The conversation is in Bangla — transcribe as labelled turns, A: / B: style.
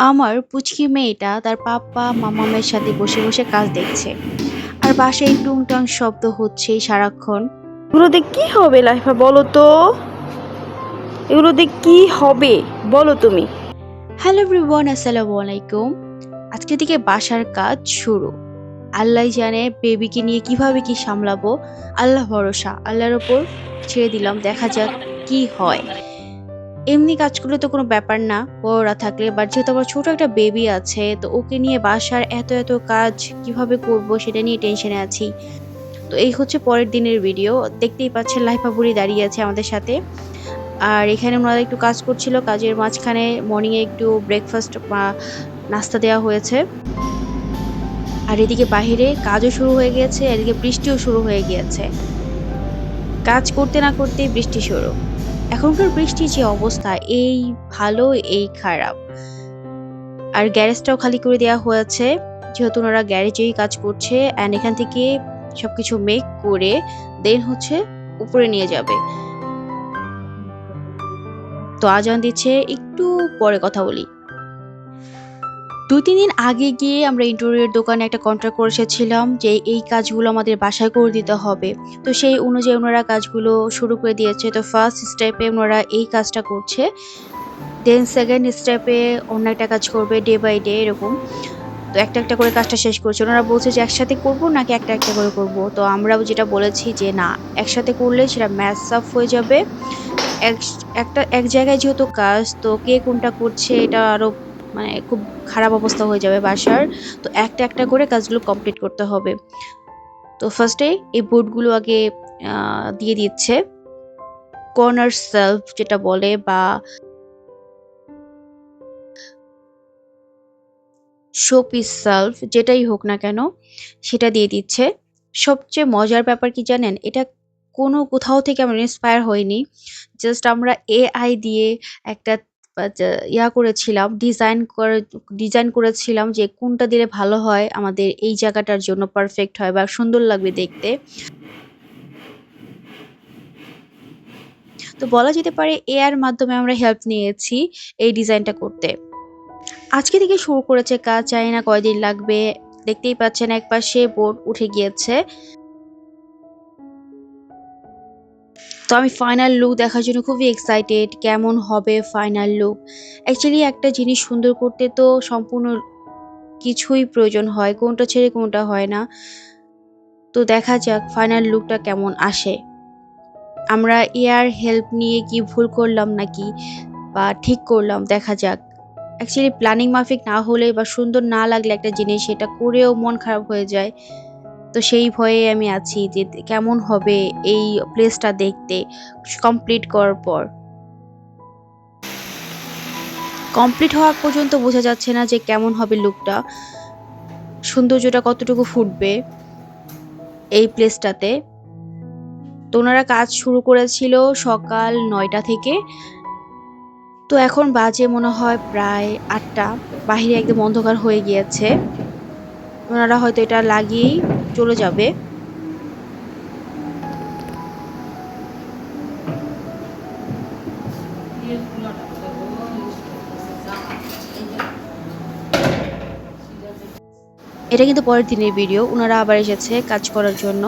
A: আমার পুচকি মেয়েটা তার পাপ্পা মামামের সাথে বসে বসে কাজ দেখছে আর বাসায় টুংটাং শব্দ হচ্ছেই সারাক্ষণ।
B: এগুলো দিয়ে কি হবে লাইফা, বলো তো? এগুলো দিয়ে কি হবে বলো তুমি?
A: হ্যালো এভরিওয়ান, আসসালামু আলাইকুম। আজকে থেকে বাসার কাজ শুরু। আল্লাহ জানে বেবিকে নিয়ে কিভাবে কি সামলাবো। আল্লাহ ভরসা, আল্লাহর ওপর ছেড়ে দিলাম, দেখা যাক কি হয়। এমনি কাজগুলো তো কোনো ব্যাপার না বড়রা থাকলে, বাট যেহেতু আমার ছোট একটা বেবি আছে তো ওকে নিয়ে বাসার এত এত কাজ কিভাবে করব সেটা নিয়ে টেনশনে আছি। তো এই হচ্ছে পরের দিনের ভিডিও। দেখতেই পাচ্ছেন লাইফা বুড়ি দাঁড়িয়ে আছে আমাদের সাথে। আর এখানে ওনারা একটু কাজ করছিল, কাজের মাঝখানে মর্নিং এ একটু ব্রেকফাস্ট বা নাস্তা দেওয়া হয়েছে। আর এদিকে বাহিরে কাজও শুরু হয়ে গিয়েছে, এদিকে বৃষ্টিও শুরু হয়ে গিয়েছে। কাজ করতে না করতেই বৃষ্টি শুরু। এখনকার বৃষ্টির যে অবস্থা, এই ভালো এই খারাপ। আর গ্যারেজটাও খালি করে দেওয়া হয়েছে, যেহেতু ওনারা গ্যারেজেই কাজ করছে অ্যান্ড এখান থেকে সবকিছু মেক করে দেন হচ্ছে উপরে নিয়ে যাবে। তো আজান দিচ্ছে, একটু পরে কথা বলি। ২-৩ দিন আগে গিয়ে আমরা ইন্টেরিয়র দোকানে একটা কন্ট্রাক্ট করে এসেছিলাম যে এই কাজগুলো আমাদের বাসায় করে দিতে হবে। তো সেই অনুযায়ী ওনারা কাজগুলো শুরু করে দিয়েছে। তো ফার্স্ট স্টেপে ওনারা এই কাজটা করছে। দেন সেকেন্ড স্টেপে অন্য একটা কাজ করবে ডে বাই ডে এরকম। তো একটা একটা করে কাজটা শেষ করছে। ওনারা বলছে যে একসাথে করব নাকি একটা একটা করে করব। তো আমরাও যেটা বলেছি যে না, একসাথে করলে সেটা ম্যাচ আপ হয়ে যাবে। এক এক জায়গায় যেহেতু কাজ, তো কে কোনটা করছে এটা আরো মানে খুব খারাপ অবস্থা হয়ে যাবে বাসার। তো একটা একটা করে কাজগুলো কমপ্লিট করতে হবে। তো ফার্স্টে এই বোর্ডগুলো আগে দিয়ে দিচ্ছে। কর্নার সেলফ যেটা বলে বা শোপিস সেলফ যেটাই হোক না কেন সেটা দিয়ে দিচ্ছে। সবচেয়ে মজার ব্যাপার কি জানেন? এটা কোনো কোথাও থেকে আমরা ইন্সপায়ার হইনি। জাস্ট আমরা এআই দিয়ে একটা করেছিলাম, ডিজাইন করেছিলাম যে কোনটা দিলে ভালো হয়, আমাদের এই জায়গাটার জন্য পারফেক্ট হয় বা সুন্দর লাগবে দেখতে। তো বলা যেতে পারে এআই এর মাধ্যমে আমরা হেল্প নিয়েছি এই ডিজাইনটা করতে। আজকে থেকে শুরু করেছে কাজ, জানি না কয়দিন লাগবে। দেখতেই পাচ্ছেন একপাশে বোর্ড উঠে গিয়েছে। তো আমি ফাইনাল লুক দেখার জন্য খুবই এক্সাইটেড, কেমন হবে ফাইনাল লুক। অ্যাকচুয়ালি একটা জিনিস সুন্দর করতে তো সম্পূর্ণ কিছুই প্রয়োজন হয়, কোনটা ছেড়ে কোনটা হয় না। তো দেখা যাক ফাইনাল লুকটা কেমন আসে। আমরা এআর হেল্প নিয়ে কি ভুল করলাম নাকি বা ঠিক করলাম, দেখা যাক। অ্যাকচুয়ালি প্ল্যানিং মাফিক না হলে বা সুন্দর না লাগলে একটা জিনিস সেটা করেও মন খারাপ হয়ে যায়। তো সেই ভয়ে আমি আছি যে কেমন হবে এই প্লেসটা দেখতে কমপ্লিট করার পর। কমপ্লিট হওয়া পর্যন্ত বোঝা যাচ্ছে না যে কেমন হবে লুকটা, সৌন্দর্যটা কতটুকু ফুটবে এই প্লেসটাতে। তো ওনারা কাজ শুরু করেছিল সকাল ৯টা থেকে। তো এখন বাজে মনে হয় প্রায় ৮টা। বাহিরে একদম অন্ধকার হয়ে গিয়েছে। ওনারা হয়তো এটা লাগিয়েই চলে যাবে। এটা কিন্তু পরের দিনের ভিডিও। উনারা আবার এসেছে কাজ করার জন্য।